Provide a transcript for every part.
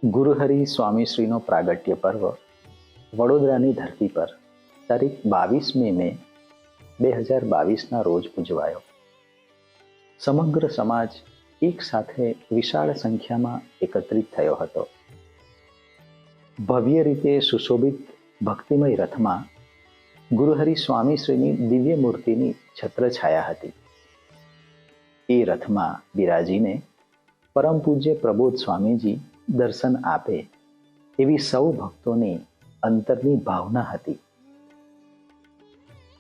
ગુરુહરિ સ્વામીશ્રીનો પ્રાગટ્ય પર્વ વડોદરાની ધરતી પર તારીખ 22મી મે 2022ના રોજ ઉજવાયો. સમગ્ર સમાજ એક સાથે વિશાળ સંખ્યામાં એકત્રિત થયો હતો. ભવ્ય રીતે સુશોભિત ભક્તિમય રથમાં ગુરુહરિ સ્વામીશ્રીની દિવ્ય મૂર્તિની છત્રછાયા હતી. એ રથમાં બિરાજીને પરમ પૂજ્ય પ્રબોધ સ્વામીજી દર્શન આપે એવી સૌ ભક્તોની અંતરની ભાવના હતી.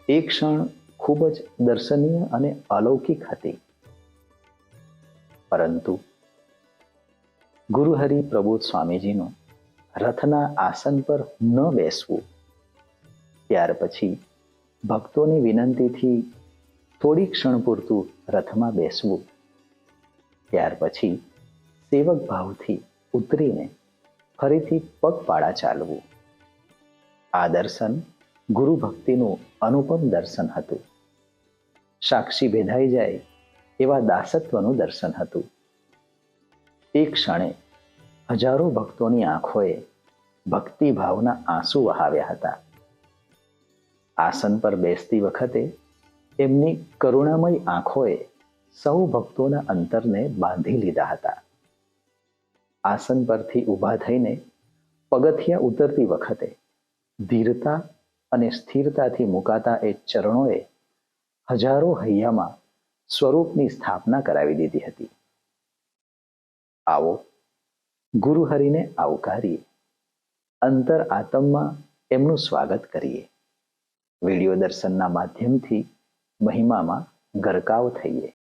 એ ક્ષણ ખૂબ જ દર્શનીય અને અલૌકિક હતી. પરંતુ ગુરુહરિ પ્રબોધ સ્વામીજીનું રથના આસન પર ન બેસવું, ત્યાર પછી ભક્તોની વિનંતીથી થોડી ક્ષણ પૂરતું રથમાં બેસવું, ત્યાર પછી સેવક ભાવથી ઉતરીને ફરીથી પગપાળા ચાલવું, આ દર્શન ગુરુ ભક્તિનું અનુપમ દર્શન હતું. સાક્ષી ભેદાઈ જાય એવા દાસત્વનું દર્શન હતું. એ ક્ષણે હજારો ભક્તોની આંખોએ ભક્તિભાવના આંસુ વહાવ્યા હતા. આસન પર બેસતી વખતે એમની કરુણામય આંખોએ સૌ ભક્તોના અંતરને બાંધી લીધા હતા. આસન પરથી ઊભા થઈને પગથિયાં ઉતરતી વખતે ધીરતા અને સ્થિરતાથી મુકાતા એ ચરણોએ હજારો હૈયામાં સ્વરૂપની સ્થાપના કરાવી દીધી હતી. આવો ગુરુહરિને આવકારીએ, અંતર આત્મમાં એમનું સ્વાગત કરીએ. વિડીયો દર્શનના માધ્યમથી મહિમામાં ગરકાવ થઈએ.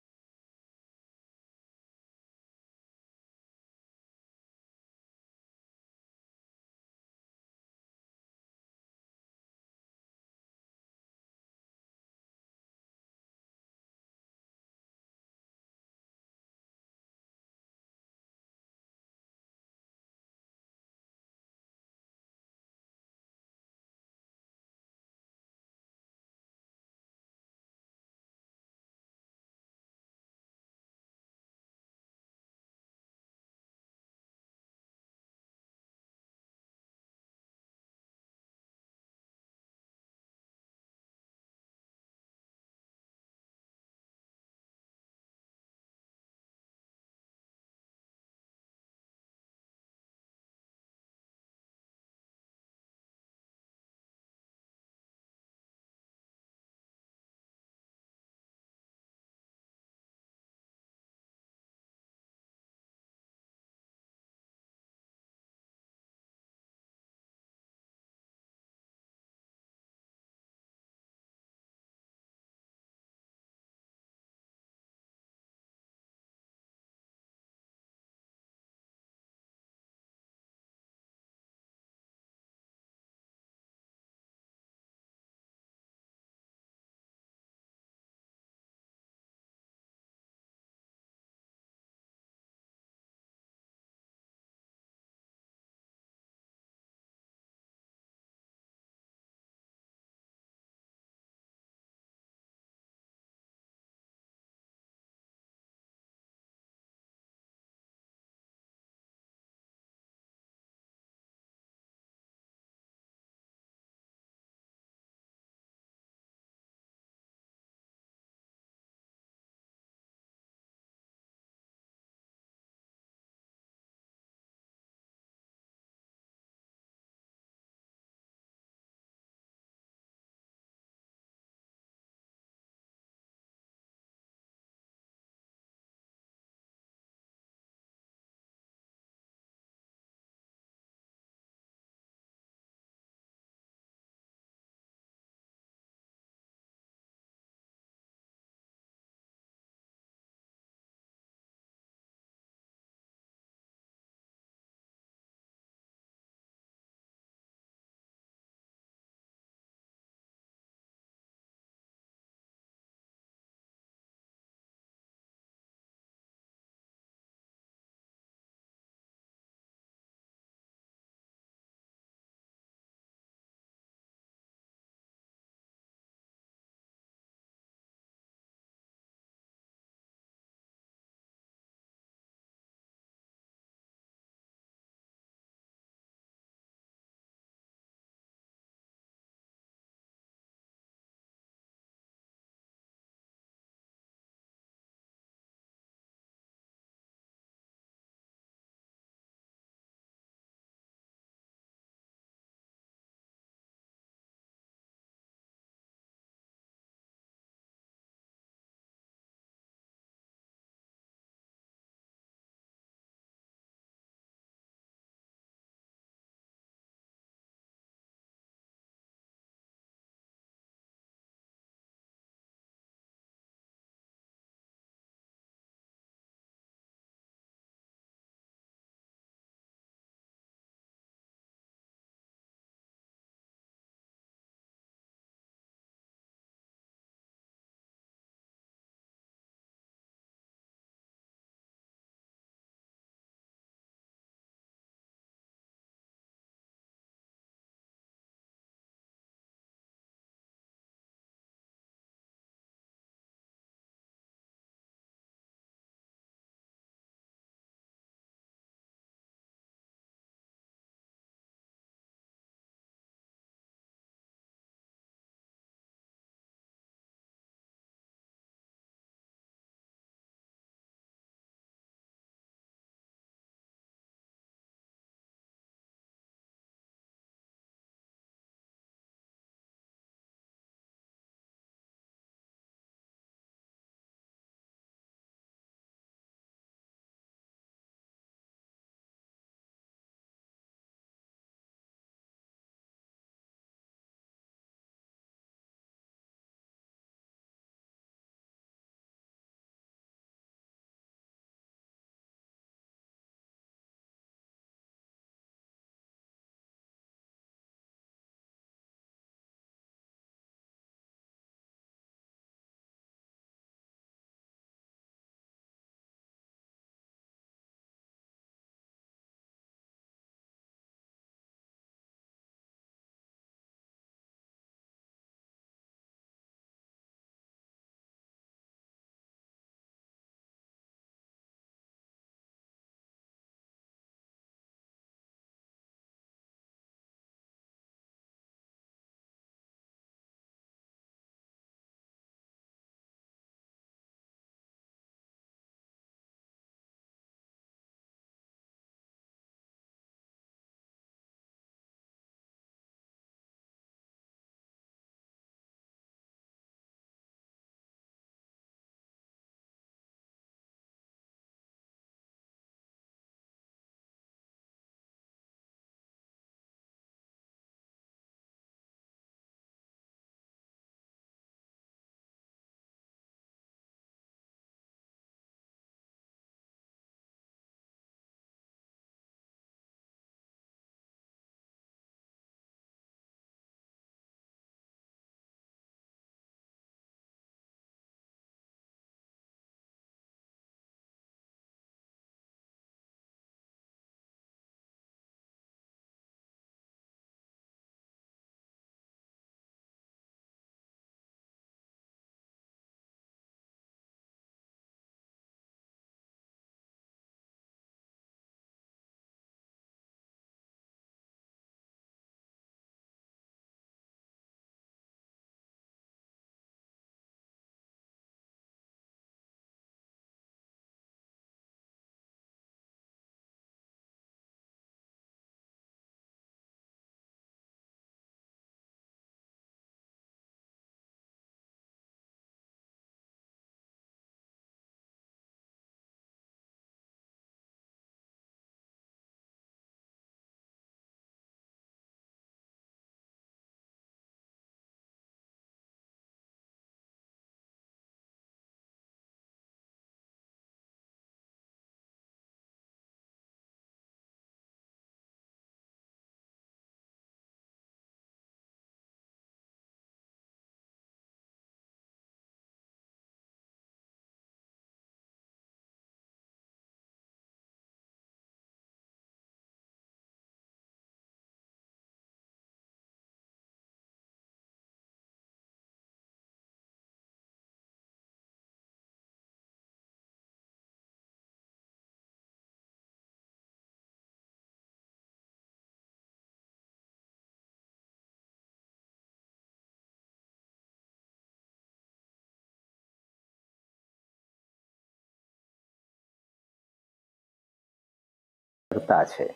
સરળતા છે.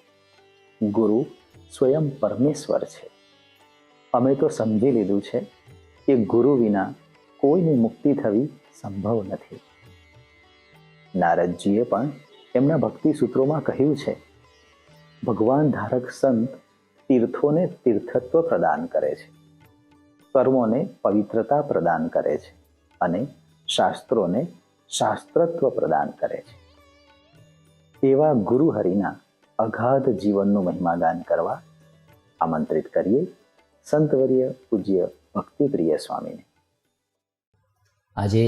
ગુરુ સ્વયં પરમેશ્વર છે. અમે તો સમજી લીધું છે કે ગુરુ વિના કોઈની મુક્તિ થવી સંભવ નથી. નારદજીએ પણ એમના ભક્તિ સૂત્રોમાં કહ્યું છે, ભગવાન ધારક સંત તીર્થોને તીર્થત્વ પ્રદાન કરે છે, કર્મોને પવિત્રતા પ્રદાન કરે છે અને શાસ્ત્રોને શાસ્ત્રત્વ પ્રદાન કરે છે. એવા ગુરુ હરિના અગાધ જીવનનું મહિમાગાન કરવા આમંત્રિત કરીએ સંતવર્ય પૂજ્ય ભક્તિપ્રિય સ્વામીને. આજે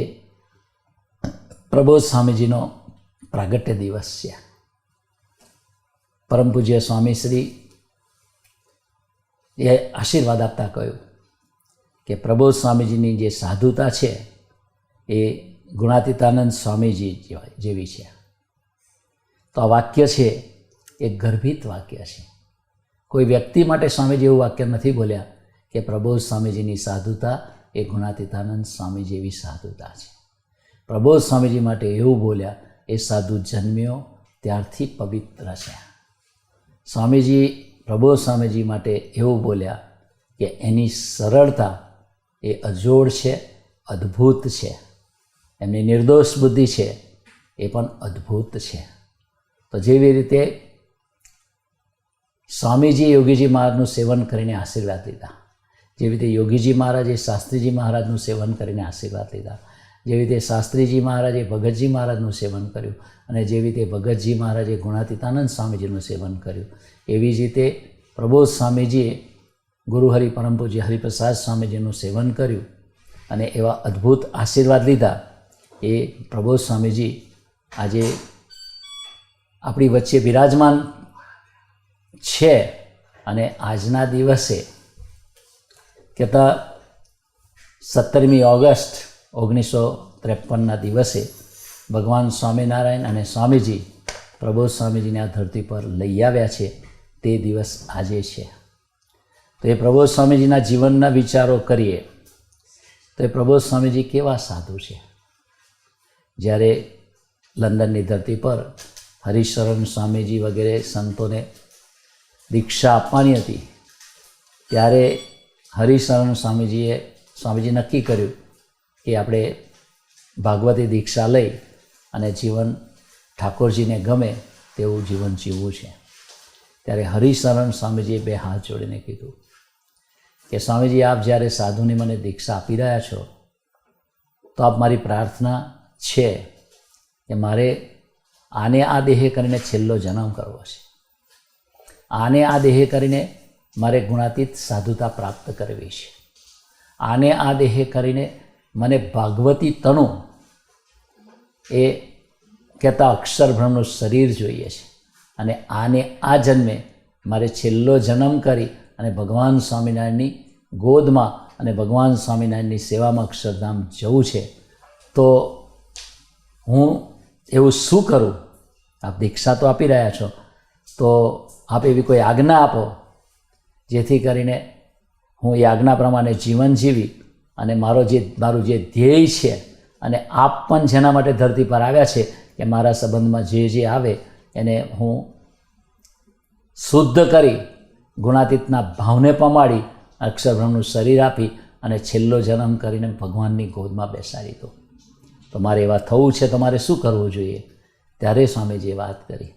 પ્રબોધ સ્વામીજીનો પ્રાગટ્ય દિવસ છે. પરમ પૂજ્ય સ્વામીશ્રી એ આશીર્વાદ આપતા કહ્યું કે પ્રબોધ સ્વામીજીની જે સાધુતા છે એ ગુણાતીતાનંદ સ્વામીજી જેવી છે. તો આ વાક્ય છે એ ગર્ભિત વાક્ય છે. કોઈ વ્યક્તિ માટે સ્વામીજી એવું વાક્ય નથી બોલ્યા કે પ્રબોધ સ્વામીજીની સાધુતા એ ગુણાતીતાનંદ સ્વામી જેવી સાધુતા છે. પ્રબોધ સ્વામીજી માટે એવું બોલ્યા એ સાધુ જન્મ્યો ત્યારથી પવિત્ર છે. સ્વામીજી પ્રબોધ સ્વામીજી માટે એવું બોલ્યા કે એની સરળતા એ અજોડ છે, અદ્ભુત છે. એમની નિર્દોષ બુદ્ધિ છે એ પણ અદ્ભુત છે. તો જેવી રીતે સ્વામીજી યોગીજી મહારાજનું સેવન કરીને આશીર્વાદ લીધા, જેવી રીતે યોગીજી મહારાજે શાસ્ત્રીજી મહારાજનું સેવન કરીને આશીર્વાદ લીધા, જેવી રીતે શાસ્ત્રીજી મહારાજે ભગતજી મહારાજનું સેવન કર્યું અને જેવી રીતે ભગતજી મહારાજે ગુણાતીતાનંદ સ્વામીજીનું સેવન કર્યું, એવી જ રીતે પ્રબોધ સ્વામીજીએ ગુરુહરિ પરમ પૂજ્ય હરિપ્રસાદ સ્વામીજીનું સેવન કર્યું અને એવા અદ્ભુત આશીર્વાદ લીધા. એ પ્રબોધ સ્વામીજી આજે આપણી વચ્ચે બિરાજમાન છે અને આજના દિવસે કહેતા 17મી ઓગસ્ટ 1953ના દિવસે ભગવાન સ્વામિનારાયણ અને સ્વામીજી પ્રબોધ સ્વામીજીને આ ધરતી પર લઈ આવ્યા છે. તે દિવસ આજે છે. તો એ પ્રબોધ સ્વામીજીના જીવનના વિચારો કરીએ તો એ પ્રબોધ સ્વામીજી કેવા સાધુ છે. જ્યારે લંડનની ધરતી પર હરિશરણ સ્વામીજી વગેરે સંતોને દીક્ષા આપવાની હતી ત્યારે હરિશરણ સ્વામીજી નક્કી કર્યું કે આપણે ભાગવતી દીક્ષા લઈ અને જીવન ઠાકોરજીને ગમે તેવું જીવન જીવવું છે. ત્યારે હરિશરણ સ્વામીજીએ 2 હાથ જોડીને કીધું કે સ્વામીજી, આપ જ્યારે સાધુની મને દીક્ષા આપી રહ્યા છો તો આપ મારી પ્રાર્થના છે કે મારે આને આ દેહે કરીને છેલ્લો જન્મ કરવો છે. આને આ દેહે કરીને મારે ગુણાતીત સાધુતા પ્રાપ્ત કરવી છે. આને આ દેહે કરીને મને ભાગવતી તનુ એ કહેતા અક્ષરબ્રહ્મનું શરીર જોઈએ છે અને આને આ જન્મે મારે છેલ્લો જન્મ કરી અને ભગવાન સ્વામિનારાયણની ગોદમાં અને ભગવાન સ્વામિનારાયણની સેવામાં અક્ષરધામ જવું છે. તો હું એવું શું કરું? આપ દીક્ષા તો આપી રહ્યા છો, તો આપ એવી કોઈ આજ્ઞા આપો જેથી કરીને હું એ આજ્ઞા પ્રમાણે જીવન જીવી અને મારું જે ધ્યેય છે અને આપ પણ જેના માટે ધરતી પર આવ્યા છે કે મારા સંબંધમાં જે આવે એને હું શુદ્ધ કરી ગુણાતીતના ભાવને પમાડી અક્ષરબ્રહ્મનું શરીર આપી અને છેલ્લો જન્મ કરીને ભગવાનની ગોદમાં બેસાડી દો. તો મારે એવા થવું છે તો મારે શું કરવું જોઈએ? ત્યારે સ્વામીજીએ વાત કરી.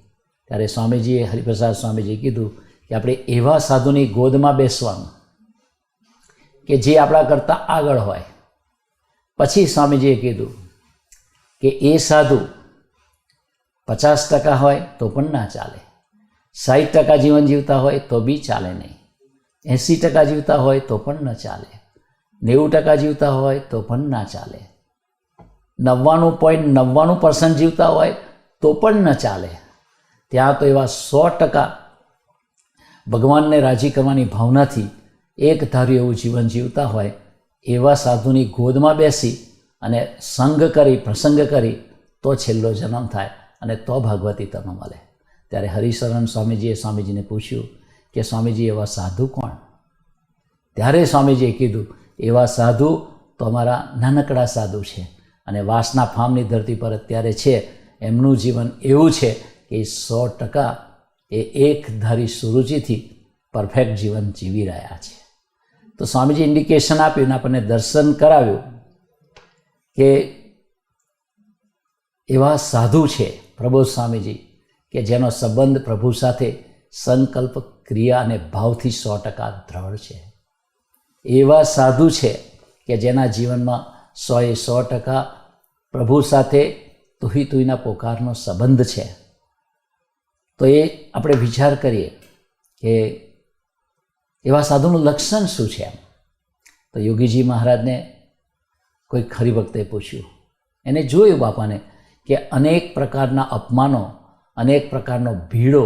ત્યારે સ્વામીજીએ હરિપ્રસાદ સ્વામીજીએ કીધું કે આપણે એવા સાધુની ગોદમાં બેસવાનું કે જે આપણા કરતાં આગળ હોય. પછી સ્વામીજીએ કીધું કે એ સાધુ 50% હોય તો પણ ના ચાલે, 60% જીવન જીવતા હોય તો બી ચાલે નહીં, 80% જીવતા હોય તો પણ ન ચાલે, 90% જીવતા હોય તો પણ ના ચાલે, 99.99% જીવતા હોય તો પણ ન ચાલે. ત્યાં તો એવા 100% ભગવાનને રાજી કરવાની ભાવનાથી એક ધાર્યું એવું જીવન જીવતા હોય એવા સાધુની ગોદમાં બેસી અને સંગ કરી પ્રસંગ કરી તો છેલ્લો જન્મ થાય અને તો ભાગવતી તન મળે. ત્યારે હરિશરણ સ્વામીજીએ સ્વામીજીને પૂછ્યું કે સ્વામીજી એવા સાધુ કોણ? ત્યારે સ્વામીજીએ કીધું એવા સાધુ તો અમારા નાનકડા સાધુ છે અને વાસના ફામની ધરતી પર અત્યારે છે. એમનું જીવન એવું છે કે 100% એ એકધારી સુરુચિથી પરફેક્ટ જીવન જીવી રહ્યા છે. તો સ્વામીજી ઇન્ડિકેશન આપ્યું ને આપણને દર્શન કરાવ્યું કે એવા સાધુ છે પ્રબોધ સ્વામીજી કે જેનો સંબંધ પ્રભુ સાથે સંકલ્પ, ક્રિયા અને ભાવથી 100% દ્રઢ છે. એવા સાધુ છે કે જેના જીવનમાં 100% પ્રભુ સાથે તુહી તુહીના પોકારનો સંબંધ છે. તો એ આપણે વિચાર કરીએ કે એવા સાધુનું લક્ષણ શું છે. તો યોગીજી મહારાજને કોઈ ખરી ભક્તે પૂછ્યું, એને જોયું બાપાને કે અનેક પ્રકારના અપમાનો, અનેક પ્રકારનો ભીડો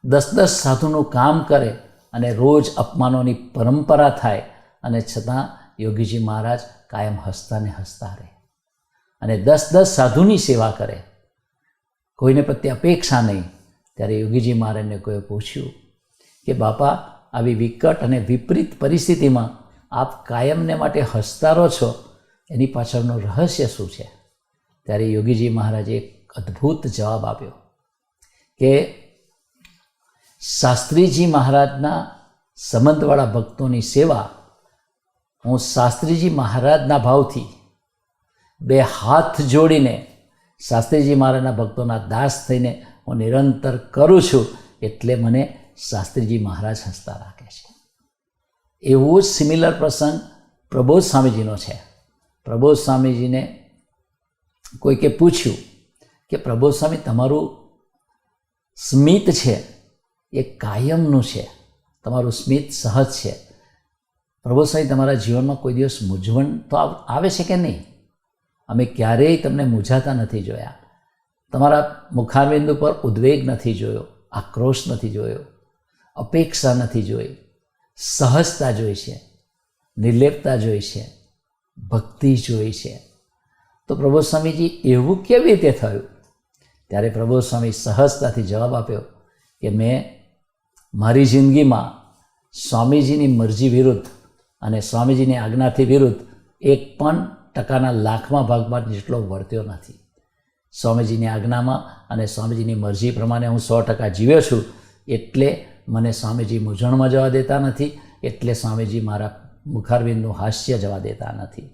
10-10 સાધુનું કામ કરે અને રોજ અપમાનોની પરંપરા થાય અને છતાં યોગીજી મહારાજ કાયમ હસતા ને હસતા રહે અને 10-10 સાધુની સેવા કરે, કોઈને પ્રત્યે અપેક્ષા નહીં. ત્યારે યોગીજી મહારાજને કોઈએ પૂછ્યું કે બાપા, આવી વિકટ અને વિપરીત પરિસ્થિતિમાં આપ કાયમને માટે હસતા રહો છો, એની પાછળનું રહસ્ય શું છે? ત્યારે યોગીજી મહારાજે એક અદ્ભુત જવાબ આપ્યો કે શાસ્ત્રીજી મહારાજના સંબંધવાળા ભક્તોની સેવા હું શાસ્ત્રીજી મહારાજના ભાવથી 2 હાથ જોડીને શાસ્ત્રીજી મહારાજના ભક્તોના દાસ થઈને હું નિરંતર કરું છું, એટલે મને શાસ્ત્રીજી મહારાજ હસતા રાખે છે. એવો જ સિમિલર પ્રસંગ પ્રબોધ સ્વામીજીનો છે. પ્રબોધ સ્વામીજીને કોઈકે પૂછ્યું કે પ્રબોધ સ્વામી, તમારું સ્મિત છે એ કાયમનું છે, તમારું સ્મિત સહજ છે. પ્રબોધ સ્વામી, તમારા જીવનમાં કોઈ દિવસ મૂંઝવણ તો આવે છે કે નહીં? અમે ક્યારેય તમને મૂંઝાતા નથી જોયા. તમારા મુખારબિંદુ પર ઉદ્વેગ નથી જોયો, આક્રોશ નથી જોયો, અપેક્ષા નથી જોઈ, સહજતા જોઈ છે, નિર્લેપતા જોઈ છે, ભક્તિ જોઈ છે. તો પ્રબોધ સ્વામીજી, એવું કેવી રીતે થયું? ત્યારે પ્રબોધ સ્વામી સહજતાથી જવાબ આપ્યો કે મેં મારી જિંદગીમાં સ્વામીજીની મરજી વિરુદ્ધ અને સ્વામીજીની આજ્ઞાથી વિરુદ્ધ 1% લાખમાં ભાગમાં જેટલો વર્ત્યો નથી. સ્વામીજીની આજ્ઞામાં અને સ્વામીજીની મરજી પ્રમાણે હું 100% જીવ્યો છું, એટલે મને સ્વામીજી મૂંઝવણમાં જવા દેતા નથી, એટલે સ્વામીજી મારા મુખારબિંદનું હાસ્ય જવા દેતા નથી.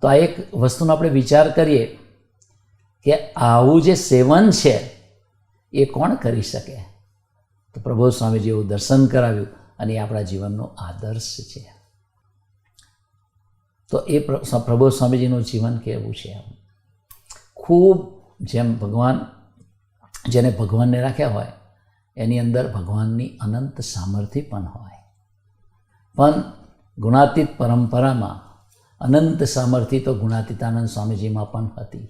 તો આ એક વસ્તુનો આપણે વિચાર કરીએ કે આવું જે સેવન છે એ કોણ કરી શકે? તો પ્રબોધ સ્વામીજી એવું દર્શન કરાવ્યું અને એ આપણા જીવનનો આદર્શ છે. તો એ પ્રબોધ સ્વામીજીનું જીવન કેવું છે? ખૂબ જેમ ભગવાન, જેને ભગવાનને રાખ્યા હોય એની અંદર ભગવાનની અનંત સામર્થ્ય પણ હોય, પણ ગુણાતીત પરંપરામાં અનંત સામર્થ્ય તો ગુણાતીતાનંદ સ્વામીજીમાં પણ હતી.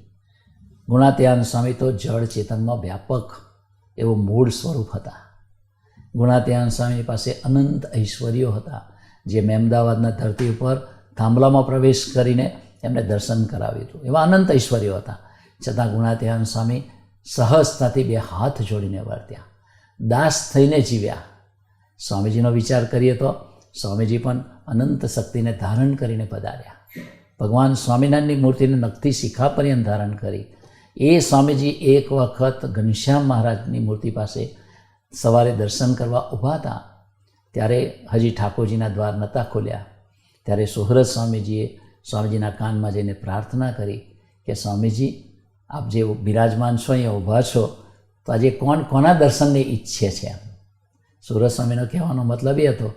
ગુણાતીતાનંદ સ્વામી તો જળ ચેતનમાં વ્યાપક એવું મૂળ સ્વરૂપ હતા. ગુણાતીતાનંદ સ્વામી પાસે અનંત ઐશ્વર્યો હતા, જે મહેમદાવાદના ધરતી ઉપર થાંભલામાં પ્રવેશ કરીને એમને દર્શન કરાવ્યું હતું. એવા અનંત ઐશ્વર્યો હતા, છતાં ગુણાતીતાનંદ સ્વામી સહજતાથી 2 હાથ જોડીને વર્ત્યા, દાસ થઈને જીવ્યા. સ્વામીજીનો વિચાર કરીએ તો સ્વામીજી પણ અનંત શક્તિને ધારણ કરીને પધાર્યા. ભગવાન સ્વામિનારાયણની મૂર્તિને નખથી શિખા પર્યંત ધારણ કરી. એ સ્વામીજી એક વખત ઘનશ્યામ મહારાજની મૂર્તિ પાસે સવારે દર્શન કરવા ઊભા હતા, ત્યારે હજી ઠાકોરજીના દ્વાર નહોતા ખોલ્યા. ત્યારે સુહૃદ સ્વામીજીએ સ્વામીજીના કાનમાં જઈને પ્રાર્થના કરી કે સ્વામીજી, આપ જે બિરાજમાન છો, અહીંયા ઊભા છો, તો આજે કોણ કોના દર્શનને ઈચ્છે છે? સુહૃદ સ્વામીનો કહેવાનો મતલબ એ હતો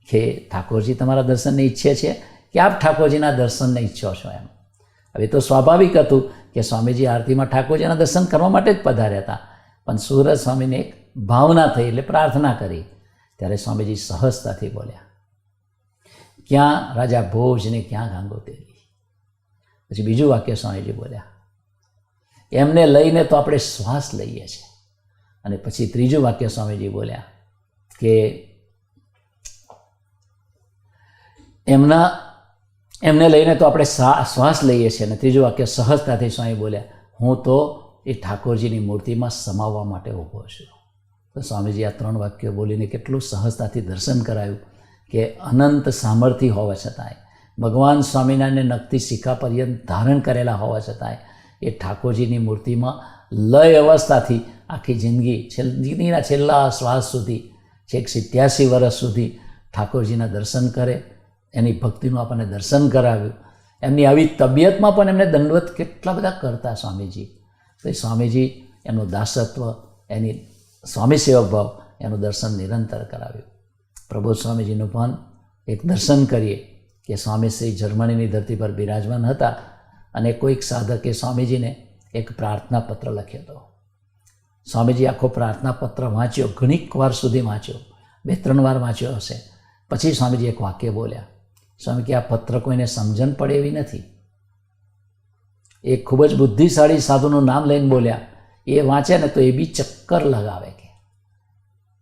કે ઠાકોરજી તમારા દર્શનને ઈચ્છે છે કે આપ ઠાકોરજીના દર્શનને ઈચ્છો છો? એમ. હવે તો સ્વાભાવિક હતું કે સ્વામીજી આરતીમાં ઠાકોરજીના દર્શન કરવા માટે જ પધાર્યા હતા, પણ સુહૃદ સ્વામીને એક ભાવના થઈ એટલે પ્રાર્થના કરી. ત્યારે સ્વામીજી સહજતાથી બોલ્યા, ક્યાં રાજા ભોજ ને ક્યાં ગાંગોતેરી. પછી બીજું વાક્ય સ્વામીજી બોલ્યા, એમને લઈને તો આપણે શ્વાસ લઈએ છીએ. અને પછી ત્રીજું વાક્ય સ્વામીજી બોલ્યા કે એમને લઈને તો આપણે શ્વાસ લઈએ છીએ. અને ત્રીજું વાક્ય સહજતાથી સ્વામી બોલ્યા, હું તો એ ઠાકોરજીની મૂર્તિમાં સમાવવા માટે ઊભો છું. તો સ્વામીજી આ 3 વાક્યો બોલીને કેટલું સહજતાથી દર્શન કરાયું કે અનંત સામર્થ્ય હોવા છતાંય, ભગવાન સ્વામિનારાયણને નખથી શિખા પર્યંત ધારણ કરેલા હોવા છતાંય એ ઠાકોરજીની મૂર્તિમાં લય અવસ્થાથી આખી જિંદગીના છેલ્લા શ્વાસ સુધી, છેક 87 વર્ષ સુધી ઠાકોરજીના દર્શન કરે, એની ભક્તિનું આપણને દર્શન કરાવ્યું. એમની આવી તબિયતમાં પણ એમને દંડવત કેટલા બધા કરતા સ્વામીજી. તો એ સ્વામીજી એમનું દાસત્વ, એની સ્વામી સેવક ભાવ, એનું દર્શન નિરંતર કરાવ્યું. પ્રબોધ સ્વામીજીનું પણ એક દર્શન કરીએ કે સ્વામી શ્રી જર્મનીની ધરતી પર બિરાજમાન હતા અને કોઈક સાધકે સ્વામીજીને એક પ્રાર્થના પત્ર લખ્યો હતો. સ્વામીજી આખો પ્રાર્થના પત્ર વાંચ્યો, ઘણીક વાર સુધી વાંચ્યો, 2-3 વાર વાંચ્યો હશે. પછી સ્વામીજી એક વાક્ય બોલ્યા. સ્વામી કે આ પત્ર કોઈને સમજણ પડે એવી નથી. એક ખૂબ જ બુદ્ધિશાળી સાધુનું નામ લઈને બોલ્યા, એ વાંચે ને તો એ બી ચક્કર લગાવે કે.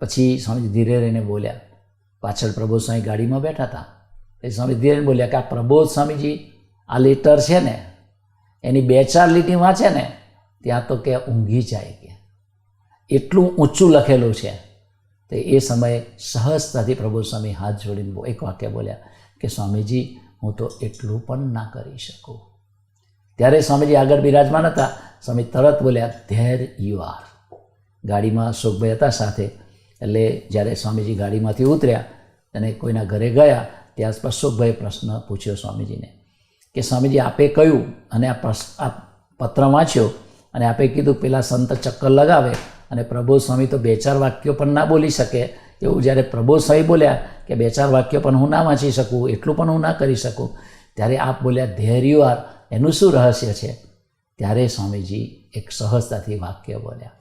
પછી સ્વામીજી ધીરે રહીને બોલ્યા. પાછળ પ્રબોધ સ્વામી ગાડીમાં બેઠા હતા. એ સ્વામી ધીરે બોલ્યા કે આ પ્રબોધ સ્વામીજી આ લેટર છે ને એની 2-4 લીટી વાંચે ને ત્યાં તો કે ઊંઘી જાય કે, એટલું ઊંચું લખેલું છે. તો એ સમયે સહજતાથી પ્રબોધ સ્વામી હાથ જોડીને એક વાક્ય બોલ્યા કે સ્વામીજી હું તો એટલું પણ ના કરી શકું. ત્યારે સ્વામીજી આગળ બિરાજમાન હતા. સ્વામી તરત બોલ્યા ધેર યુ આર. ગાડીમાં અશોકભાઈ હતા સાથે. એટલે જ્યારે સ્વામીજી ગાડીમાંથી ઉતર્યા અને કોઈના ઘરે ગયા ત્યાં અશોકભાઈએ પ્રશ્ન પૂછ્યો સ્વામીજીને કે સ્વામીજી આપે કહ્યું અને આ પત્ર વાંચ્યો અને આપે કીધું પેલા સંત ચક્કર લગાવે અને પ્રબોધ સ્વામી તો 2-4 વાક્યો પણ ના બોલી શકે, એવું જ્યારે પ્રબોધ સ્વામી બોલ્યા કે 2-4 વાક્યો પણ હું ના વાંચી શકું, એટલું પણ હું ના કરી શકું, ત્યારે આપ બોલ્યા ધેર યુ આર, એનું શું રહસ્ય છે? ત્યારે સ્વામીજી એક સહજતાથી વાક્ય બોલ્યા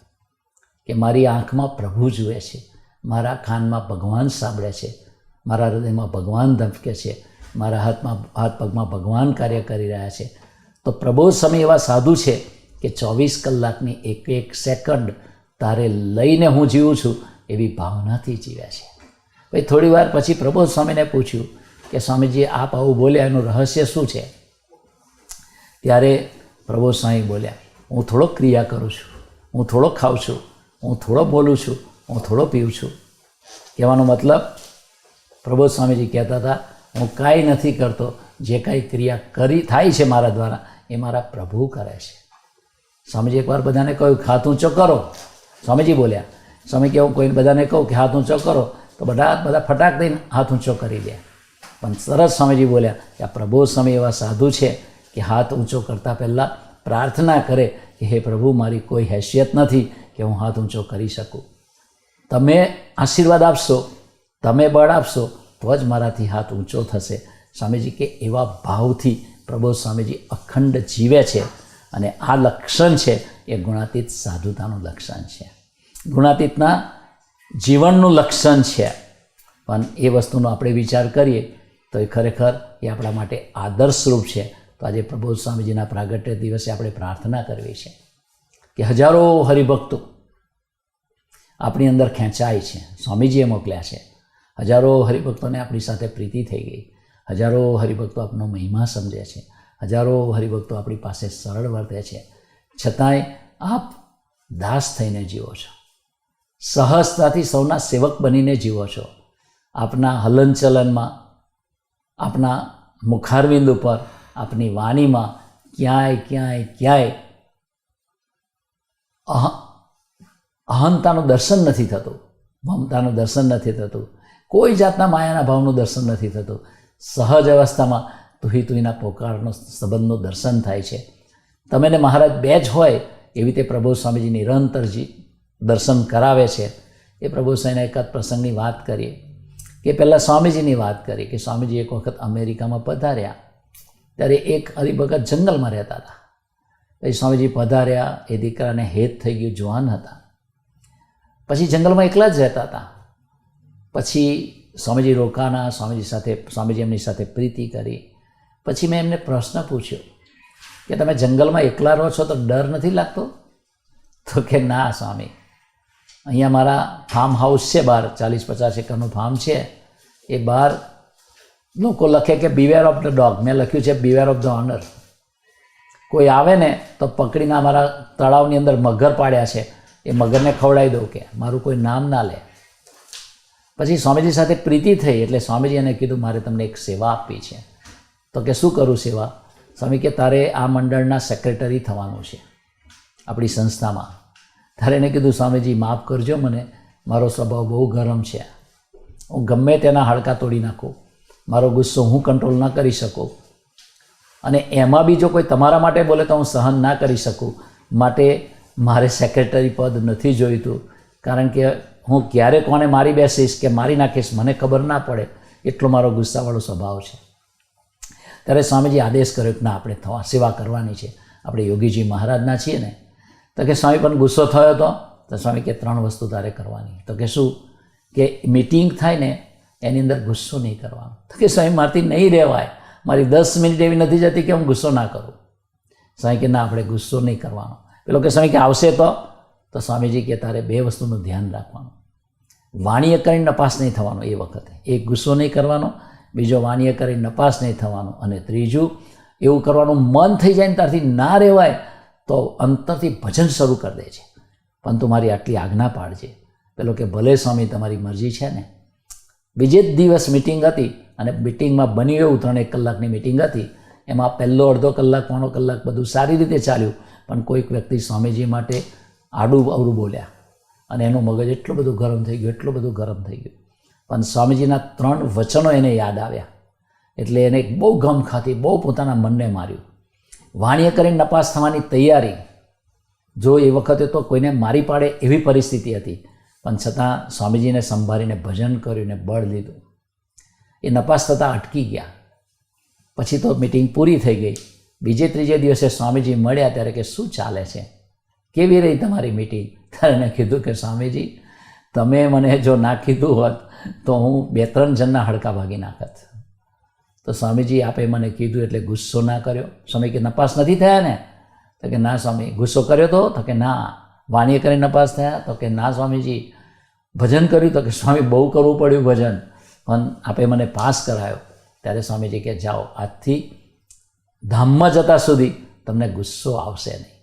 કે મારી આંખમાં પ્રભુ જુએ છે, મારા કાનમાં ભગવાન સાંભળે છે, મારા હૃદયમાં ભગવાન ધબકે છે, મારા હાથ પગમાં ભગવાન કાર્ય કરી રહ્યા છે. તો પ્રબોધ સ્વામી એવા સાધુ છે કે 24 કલાકની એક સેકન્ડ તારે લઈને હું જીવું છું એવી ભાવનાથી જીવ્યા છે. ભાઈ થોડી વાર પછી પ્રબોધ સ્વામીને પૂછ્યું કે સ્વામીજી આપ આવું બોલ્યા એનું રહસ્ય શું છે? ત્યારે પ્રબોધ સ્વામી બોલ્યા હું થોડો ક્રિયા કરું છું, હું થોડો ખાઉં છું, હું થોડો બોલું છું, હું થોડો પીઉં છું. કહેવાનો મતલબ પ્રબોધ સ્વામીજી કહેતા હતા હું કાંઈ નથી કરતો, જે કાંઈ ક્રિયા થાય છે મારા દ્વારા એ મારા પ્રભુ કરે છે. સ્વામીજી એકવાર બધાને કહ્યું હાથ ઊંચો કરો. સ્વામીજી બોલ્યા, સ્વામી કે હું કોઈ બધાને કહું કે હાથ ઊંચો કરો તો બધા ફટાક દઈને હાથ ઊંચો કરી દે. પણ સરસ સ્વામીજી બોલ્યા કે આ પ્રબોધ સ્વામી એવા સાધુ છે કે હાથ ઊંચો કરતાં પહેલાં પ્રાર્થના કરે કે હે પ્રભુ મારી કોઈ હેસિયત નથી કે હું હાથ ઊંચો કરી શકું, તમે આશીર્વાદ આપશો, તમે બળ આપશો તો જ મારાથી હાથ ઊંચો થશે. સ્વામીજી કે એવા ભાવથી પ્રબોધ સ્વામીજી અખંડ જીવે છે અને આ લક્ષણ છે એ ગુણાતીત સાધુતાનું લક્ષણ છે, ગુણાતીતના જીવનનું લક્ષણ છે. પણ એ વસ્તુનો આપણે વિચાર કરીએ તો એ ખરેખર એ આપણા માટે આદર્શરૂપ છે. તો આજે પ્રબોધ સ્વામીજીના પ્રાગટ્ય દિવસે આપણે પ્રાર્થના કરવી છે કે હજારો હરિભક્તો આપણી અંદર ખેંચાય છે, સ્વામીજીએ મોકલ્યા છે. હજારો હરિભક્તોને આપણી સાથે પ્રીતિ થઈ ગઈ, હજારો હરિભક્તો આપનો મહિમા સમજે છે, હજારો હરિભક્તો આપણી પાસે સરળ વર્તે છે, છતાંય આપ દાસ થઈને જીવો છો, સહજતાથી સૌના સેવક બનીને જીવો છો. આપના હલનચલનમાં, આપના મુખારવિંદ ઉપર, આપની વાણીમાં ક્યાંય અહંતાનું દર્શન નથી થતું, મમતાનું દર્શન નથી થતું, કોઈ જાતના માયાના ભાવનું દર્શન નથી થતું. સહજ અવસ્થામાં તુહીના પોકારનો સંબંધનું દર્શન થાય છે. તમે ને મહારાજ બે જ હોય એવી રીતે પ્રબોધ સ્વામીજી નિરંતરજી દર્શન કરાવે છે. એ પ્રબોધ સ્વામીના એકાદ પ્રસંગની વાત કરીએ કે પહેલાં સ્વામીજીની વાત કરી કે સ્વામીજી એક વખત અમેરિકામાં પધાર્યા ત્યારે એક હરિભગત જંગલમાં રહેતા હતા. પછી સ્વામીજી પધાર્યા, એ દીકરાને હેત થઈ ગયું, જવાન હતા, પછી જંગલમાં એકલા જ રહેતા હતા. પછી સ્વામીજી રોકાના, સ્વામીજી એમની સાથે પ્રીતિ કરી. પછી મેં એમને પ્રશ્ન પૂછ્યો કે તમે જંગલમાં એકલા રહો છો તો ડર નથી લાગતો? તો કે ના સ્વામી, અહીંયા મારા ફાર્મ હાઉસ છે બહાર, 40-50 એકરનું ફાર્મ છે, એ બહાર લોકો લખે કે બિવેર ઓફ ધ ડોગ, મેં લખ્યું છે બિવેર ઓફ ધ ઓનર. કોઈ આવે ને તો પકડીને અમારા તળાવની અંદર મગર પાડ્યા છે, એ મગરને ખવડાવી દઉં કે મારું કોઈ નામ ના લે. પછી સ્વામીજી સાથે પ્રીતિ થઈ એટલે સ્વામીજી એને કીધું મારે તમને એક સેવા આપવી છે. તો કે શું કરું સેવા? સ્વામી કે તારે આ મંડળના સેક્રેટરી થવાનું છે આપણી સંસ્થામાં. ત્યારે એને કીધું, સ્વામીજી માફ કરજો મને, મારો સ્વભાવ બહુ ગરમ છે, હું ગમે તેના હાડકા તોડી નાખું, મારો ગુસ્સો હું કંટ્રોલ ના કરી શકું, અને એમાં બી જો કોઈ તમારા માટે બોલે તો હું સહન ના કરી શકું, માટે મારે સેક્રેટરી પદ નથી જોઈતું, કારણ કે હું ક્યારે કોને મારી બેસીશ કે મારી નાખીશ મને ખબર ના પડે, એટલો મારો ગુસ્સાવાળો સ્વભાવ છે. ત્યારે સ્વામીજી આદેશ કર્યો કે ના, આપણે સેવા કરવાની છે, આપણે યોગીજી મહારાજના છીએ ને. તો કે સ્વામી પણ ગુસ્સો થયો હતો. તો સ્વામી કે 3 વસ્તુ તારે કરવાની. તો કે શું? કે મિટિંગ થાય ને એની અંદર ગુસ્સો નહીં કરવાનો. તો કે સ્વામી મારથી નહીં રહેવાય, મારી 10 મિનિટ એવી નથી જતી કે હું ગુસ્સો ના કરું. સ્વામી કે ના, આપણે ગુસ્સો નહીં કરવાનો. પેલો કે સ્વામી કે આવશે તો સ્વામીજી કે તારે 2 વસ્તુનું ધ્યાન રાખવાનું. વાણીએ કરીને નપાસ નહીં થવાનો એ વખતે, એક ગુસ્સો નહીં કરવાનો, બીજો વાણીએ કરીને નપાસ નહીં થવાનો, અને ત્રીજું એવું કરવાનું મન થઈ જાય ને ત્યારથી ના રહેવાય તો અંતરથી ભજન શરૂ કરી દે છે, પણ તું મારી આટલી આજ્ઞા પાડજે. પેલો કે ભલે સ્વામી, તમારી મરજી છે ને. બીજે જ દિવસ મિટિંગ હતી, અને મિટિંગમાં બન્યું એવું 3-1 કલાકની મિટિંગ હતી. એમાં પહેલો અડધો કલાક, પોણો કલાક બધું સારી રીતે ચાલ્યું, પણ કોઈક વ્યક્તિ સ્વામીજી માટે આડું અવળું બોલ્યા, અને એનું મગજ એટલું બધું ગરમ થઈ ગયું, પણ સ્વામીજીના 3 વચનો એને યાદ આવ્યા, એટલે એને બહુ ગમ ખાતી, બહુ પોતાના મનને માર્યું. વાણીએ કરીને નપાસ થવાની તૈયારી, જો એ વખતે તો કોઈને મારી પાડે એવી પરિસ્થિતિ હતી, પણ છતાં સ્વામીજીને સંભાળીને ભજન કર્યું ને બળ લીધું. એ નપાસ થતાં અટકી ગયા. પછી તો મિટિંગ પૂરી થઈ ગઈ. બીજે ત્રીજે દિવસે સ્વામીજી મળ્યા ત્યારે કે શું ચાલે છે, કેવી રહી તમારી મિટિંગ? ત્યારે એને કીધું કે સ્વામીજી, તમે મને જો ના કીધું હોત તો હું 2-3 જણના હડકા ભાગી નાખત. તો સ્વામીજી આપે મને કીધું એટલે ગુસ્સો ના કર્યો. સ્વામી કે નપાસ નથી થયા ને? તો કે ના સ્વામી. ગુસ્સો કર્યો તો કે ના. વાણીએ કરીને નપાસ થયા? તો કે ના સ્વામીજી. ભજન કર્યું? તો કે સ્વામી બહુ કરવું પડ્યું ભજન, પણ આપે મને પાસ કરાયો. ત્યારે સ્વામીજી કે જાઓ, આજથી ધામમાં જતા સુધી તમને ગુસ્સો આવશે નહીં.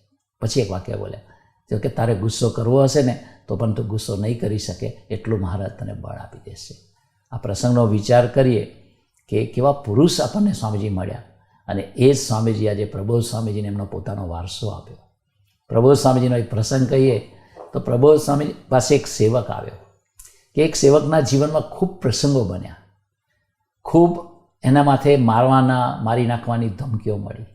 પછી એક વાક્ય બોલ્યા, જો કે તારે ગુસ્સો કરવો હશે ને તો પણ તું ગુસ્સો નહીં કરી શકે એટલું મહારાજ તને બળ આપી દેશે. આ પ્રસંગનો વિચાર કરીએ કે કેવા પુરુષ આપણને સ્વામીજી મળ્યા, અને એ જ સ્વામીજી આજે પ્રબોધ સ્વામીજીને એમનો પોતાનો વારસો આપ્યો. પ્રબોધ સ્વામીજીનો એક પ્રસંગ કહીએ તો પ્રબોધ સ્વામી પાસે એક સેવક આવ્યો, કે એક સેવકના જીવનમાં ખૂબ પ્રસંગો બન્યા, ખૂબ એના માથે મારી નાખવાની ધમકીઓ મળી,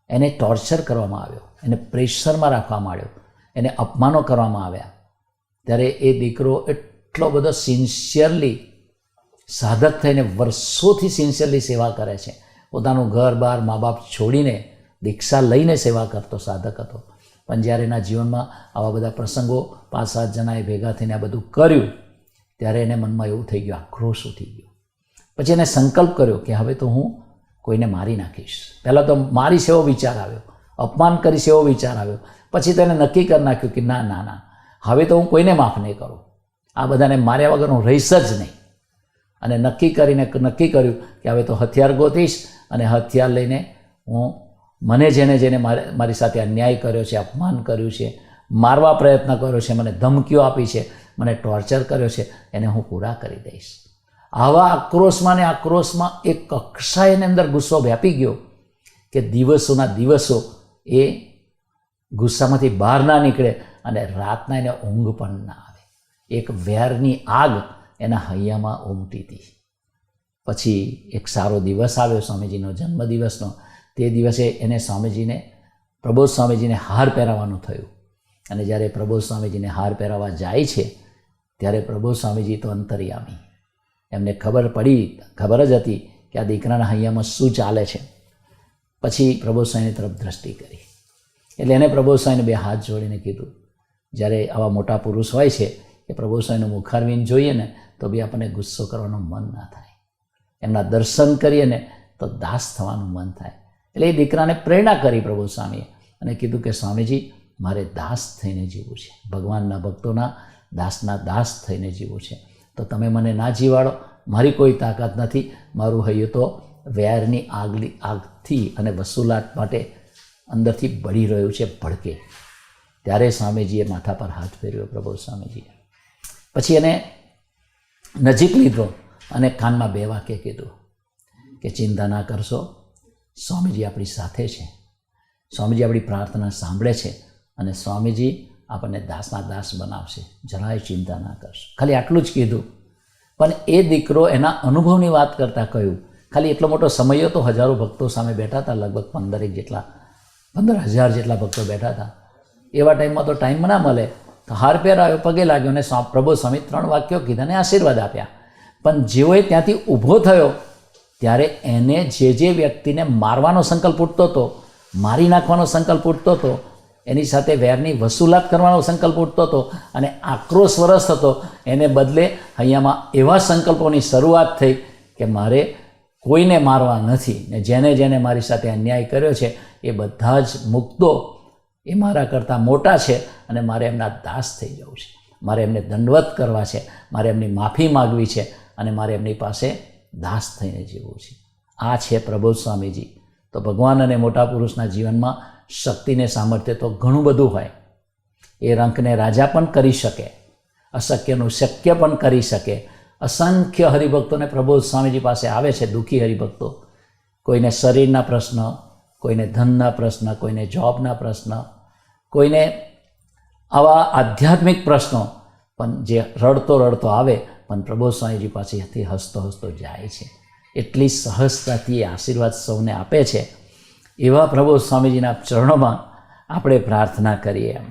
એને ટોર્ચર કરવામાં આવ્યો, એને પ્રેશરમાં રાખવામાં આવ્યો, એને અપમાનો કરવામાં આવ્યા. ત્યારે એ દીકરો એટલો બધો સિન્સિયરલી સાધક થઈને વર્ષોથી સિન્સિયરલી સેવા કરે છે. પોતાનું ઘર બાર મા બાપ છોડીને દીક્ષા લઈને સેવા કરતો સાધક હતો. પણ જ્યારે એના જીવનમાં આવા બધા પ્રસંગો 5-7 જણાએ ભેગા થઈને આ બધું કર્યું, ત્યારે એને મનમાં એવું થઈ ગયું, આક્રોશ ઉઠી ગયો. પછી એને સંકલ્પ કર્યો કે હવે તો હું કોઈને મારી નાખીશ. પહેલાં તો મારીશ એવો વિચાર આવ્યો, અપમાન કરીશ એવો વિચાર આવ્યો. પછી તેને નક્કી કરી નાખ્યું કે ના ના ના, હવે તો હું કોઈને માફ નહીં કરું, આ બધાને માર્યા વગર હું રહીશ જ નહીં. અને નક્કી કર્યું કે હવે તો હથિયાર ગોતીશ, અને હથિયાર લઈને હું મને જેને મારી સાથે અન્યાય કર્યો છે, અપમાન કર્યું છે, મારવા પ્રયત્ન કર્યો છે, મને ધમકીઓ આપી છે, મને ટોર્ચર કર્યો છે, એને હું પૂરા કરી દઈશ. આવા આક્રોશમાં એક કક્ષા એની અંદર ગુસ્સો વ્યાપી ગયો કે દિવસોના દિવસો એ ગુસ્સામાંથી બહાર ના નીકળે, અને રાતના એને ઊંઘ પણ ના આવે. એક વેરની આગ એના હૈયામાં ઉમટી હતી. પછી એક સારો દિવસ આવ્યો સ્વામીજીનો જન્મદિવસનો. તે દિવસે એને પ્રબોધ સ્વામીજીને હાર પહેરાવવાનું થયું. અને જ્યારે પ્રબોધ સ્વામીજીને હાર પહેરાવવા જાય છે ત્યારે પ્રબોધ સ્વામીજી તો અંતર્યામી, એમને ખબર જ હતી કે આ દીકરાના હૈયામાં શું ચાલે છે. પછી પ્રબોધ સ્વામીની તરફ દ્રષ્ટિ કરી, એટલે એને પ્રબોધ સ્વામીને 2 હાથ જોડીને કીધું, જ્યારે આવા મોટા પુરુષ હોય છે કે પ્રબોધ સ્વામીનું મુખારવિંદ જોઈએ ને તો બી આપણને ગુસ્સો કરવાનું મન ના થાય, એમના દર્શન કરીએ ને તો દાસ થવાનું મન થાય. એટલે એ દીકરાને પ્રેરણા કરી પ્રબોધ સ્વામીએ, અને કીધું કે સ્વામીજી, મારે દાસ થઈને જીવવું છે, ભગવાનના ભક્તોના દાસ થઈને જીવવું છે. તો તમે મને ના જીવાડો, મારી કોઈ તાકાત નથી, મારું હૈયું તો વેરની આગથી અને વસૂલાત માટે અંદરથી બળી રહ્યું છે, ભડકે. ત્યારે સ્વામીજીએ માથા પર હાથ ફેરવ્યો પ્રબોધ સ્વામીજીએ. પછી એને નજીક લીધો અને કાનમાં 2 વાક્ય કીધું કે ચિંતા ના કરશો, સ્વામીજી આપણી સાથે છે, સ્વામીજી આપણી પ્રાર્થના સાંભળે છે, અને સ્વામીજી આપણને દાસના દાસ બનાવશે, જરાય ચિંતા ના કરશો. ખાલી આટલું જ કીધું. પણ એ દીકરો એના અનુભવની વાત કરતાં કહ્યું. ખાલી એટલો મોટો સમય હતો, હજારો ભક્તો સામે બેઠા હતા, લગભગ 15,000 જેટલા ભક્તો બેઠા હતા. એવા ટાઈમમાં તો ટાઈમ ના મળે. તો હાર પેર આવ્યો, પગે લાગ્યો અને પ્રભુ સ્વામી 3 વાક્યો કીધા અને આશીર્વાદ આપ્યા. પણ જેવો ત્યાંથી ઊભો થયો ત્યારે એને જે વ્યક્તિને મારવાનો સંકલ્પ ઉઠતો હતો, મારી નાખવાનો સંકલ્પ ઉઠતો હતો, એની સાથે વેરની વસૂલાત કરવાનો સંકલ્પ ઉઠતો હતો અને આક્રોશ વરસ હતો, એને બદલે અહીંયામાં એવા સંકલ્પોની શરૂઆત થઈ કે મારે કોઈને મારવા નથી ને જેને મારી સાથે અન્યાય કર્યો છે એ બધા જ મુક્તો એ મારા કરતાં મોટા છે અને મારે એમના દાસ થઈ જવું છે, મારે એમને દંડવત કરવા છે, મારે એમની માફી માગવી છે અને મારે એમની પાસે દાસ થઈને જીવવું છે. આ છે પ્રબોધ સ્વામીજી. તો ભગવાન અને મોટા પુરુષના જીવનમાં શક્તિને સામર્થ્ય તો ઘણું બધું હોય. એ રંકને રાજા પણ કરી શકે, અશક્યનું શક્ય પણ કરી શકે. અસંખ્ય હરિભક્તોને પ્રબોધ સ્વામીજી પાસે આવે છે, દુઃખી હરિભક્તો. કોઈને શરીરના પ્રશ્ન, કોઈને ધનના પ્રશ્ન, કોઈને જોબના પ્રશ્ન, કોઈને આવા આધ્યાત્મિક પ્રશ્નો, પણ જે રડતો આવે પણ પ્રબોધ સ્વામીજી પાસેથી હસતો જાય છે. એટલી સહજતાથી એ આશીર્વાદ સૌને આપે છે. એવા પ્રબોધ સ્વામીજીના ચરણોમાં આપણે પ્રાર્થના કરીએ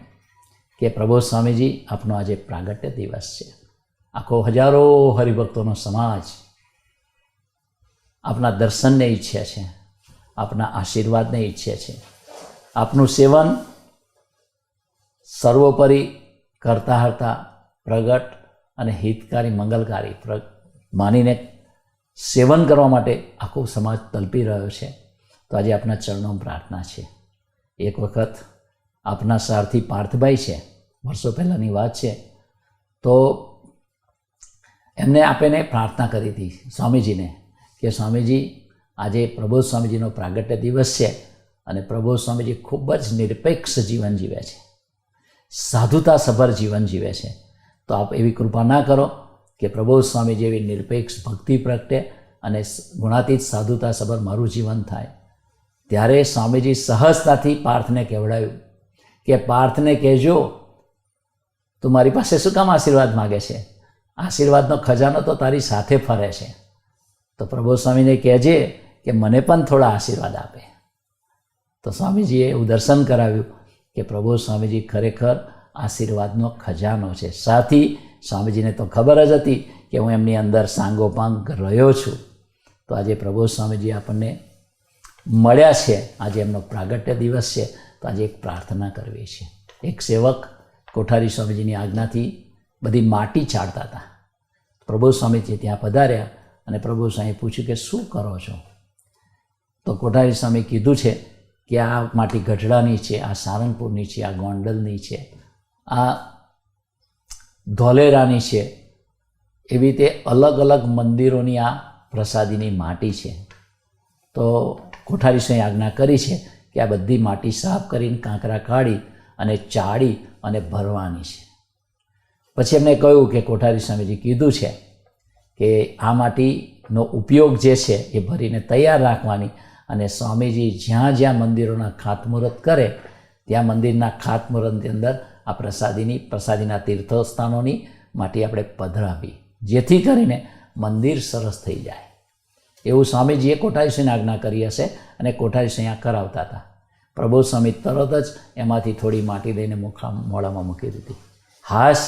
કે પ્રબોધ સ્વામીજી, આપનો આજે પ્રાગટ્ય દિવસ છે. આખો હજારો હરિભક્તોનો સમાજ આપના દર્શનને ઈચ્છે છે, આપના આશીર્વાદને ઈચ્છે છે. આપનું સેવન સર્વોપરી કરતા પ્રગટ અને હિતકારી, મંગલકારી માનીને સેવન કરવા માટે આખો સમાજ તલપી રહ્યો છે. તો આજે આપના ચરણોમાં પ્રાર્થના છે. એક વખત આપના સારથી પાર્થભાઈ છે, વર્ષો પહેલાંની વાત છે, તો એમને આપેને પ્રાર્થના કરી હતી સ્વામીજીને કે સ્વામીજી, આજે પ્રબોધ સ્વામીજીનો પ્રાગટ્ય દિવસ છે અને પ્રબોધ સ્વામીજી ખૂબ જ નિરપેક્ષ જીવન જીવે છે, સાધુતાસભર જીવન જીવે છે. તો આપ એવી કૃપા ના કરો કે પ્રબોધ સ્વામી જેવી નિરપેક્ષ ભક્તિ પ્રગટે અને ગુણાતીત સાધુતાસભર મારું જીવન થાય. ત્યારે સ્વામીજી સહજતાથી પાર્થને કહેવડાવ્યું કે પાર્થને કહેજો, તું મારી પાસે શું કામ આશીર્વાદ માગે છે? આશીર્વાદનો ખજાનો તો તારી સાથે ફરે છે. તો પ્રબોધ સ્વામીને કહેજે કે મને પણ થોડા આશીર્વાદ આપે. તો સ્વામીજીએ એવું દર્શન કરાવ્યું કે પ્રબોધ સ્વામીજી ખરેખર આશીર્વાદનો ખજાનો છે. સાથી સ્વામીજીને તો ખબર જ હતી કે હું એમની અંદર સાંગોપાંગ રહ્યો છું. તો આજે પ્રબોધ સ્વામીજી આપણને મળ્યા છે, આજે એમનો પ્રાગટ્ય દિવસ છે. તો આજે એક પ્રાર્થના કરવી છે. એક સેવક કોઠારી સ્વામીજીની આજ્ઞાથી બધી માટી ચાળતા હતા. પ્રબોધ સ્વામીજી ત્યાં પધાર્યા અને પ્રબોધ સ્વામીએ પૂછ્યું કે શું કરો છો? તો કોઠારી સ્વામી કીધું છે કે આ માટી ગઢડાની છે, આ સારંગપુરની છે, આ ગોંડલની છે, આ ધોલેરાની છે. એવી રીતે અલગ અલગ મંદિરોની આ પ્રસાદીની માટી છે. તો કોઠારી સ્વામીએ આજ્ઞા કરી છે કે આ બધી માટી સાફ કરીને કાંકરા કાઢી અને ચાળી અને ભરવાની છે. પછી એમને કહ્યું કે કોઠારી સ્વામીજી કીધું છે કે આ માટીનો ઉપયોગ જે છે એ ભરીને તૈયાર રાખવાની અને સ્વામીજી જ્યાં જ્યાં મંદિરોના ખાતમુહૂર્ત કરે ત્યાં મંદિરના ખાતમુહૂર્તની અંદર આ પ્રસાદીના તીર્થસ્થાનોની માટી આપણે પધરાવી, જેથી કરીને મંદિર સરસ થઈ જાય. એવું સ્વામીજીએ કોઠારી સ્વામીને આજ્ઞા કરી હશે અને કોઠારી સ્વામી આ કરાવતા હતા. પ્રબોધ સ્વામી તરત જ એમાંથી થોડી માટી લઈને મોડામાં મૂકી દીધી. હાશ,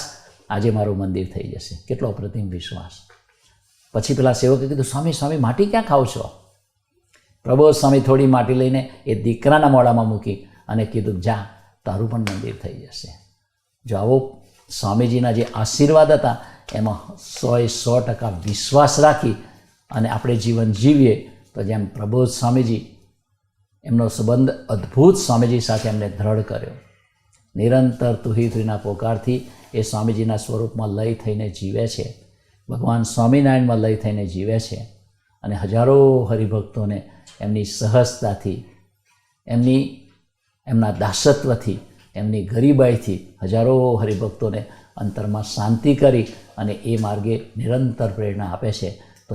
આજે મારું મંદિર થઈ જશે. કેટલો અપ્રતિમ વિશ્વાસ. પછી પેલા સેવકે કીધું, સ્વામી માટી ક્યાં ખાવ છો? પ્રબોધ સ્વામી થોડી માટી લઈને એ દીકરાના મોડામાં મૂકી અને કીધું, જા, તારું પણ મંદિર થઈ જશે. જો આવો સ્વામીજીના જે આશીર્વાદ હતા એમાં 100% વિશ્વાસ રાખી અને આપણે જીવન જીવીએ તો જેમ પ્રબોધ સ્વામીજી, એમનો સંબંધ અદ્ભુત સ્વામીજી સાથે એમને દ્રઢ કર્યો. નિરંતર તુહીતુહીના પોકારથી એ સ્વામીજીના સ્વરૂપમાં લય થઈને જીવે છે, ભગવાન સ્વામિનારાયણમાં લય થઈને જીવે છે અને હજારો હરિભક્તોને એમની સહજતાથી, એમના દાસત્વથી, એમની ગરીબાઈથી હજારો હરિભક્તોને અંતરમાં શાંતિ કરી અને એ માર્ગે નિરંતર પ્રેરણા આપે છે. તો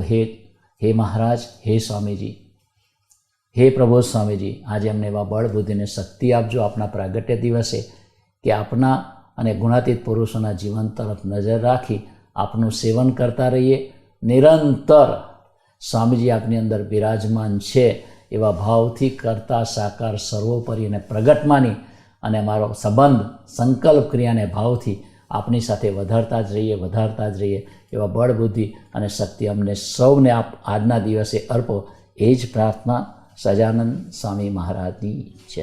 હે મહારાજ, હે સ્વામીજી, હે પ્રબોધ સ્વામીજી, આજે અમને એવા બળ, બુદ્ધિ અને શક્તિ આપજો આપના પ્રાગટ્ય દિવસે કે આપના અને ગુણાતીત પુરુષોના જીવન તરફ નજર રાખી આપનું સેવન કરતા રહીએ. નિરંતર સ્વામીજી આપની અંદર બિરાજમાન છે એવા ભાવથી કરતા સાકાર સર્વોપરી અને પ્રગટ માની અને મારો સંબંધ સંકલ્પ ક્રિયાને ભાવથી આપની સાથે વધારતા જ રહીએ એવા બળ બુદ્ધિ અને શક્તિ અમને સૌને આપ આજના દિવસે અર્પો. એ જ પ્રાર્થના સજાનંદ સ્વામી મહારાજની છે.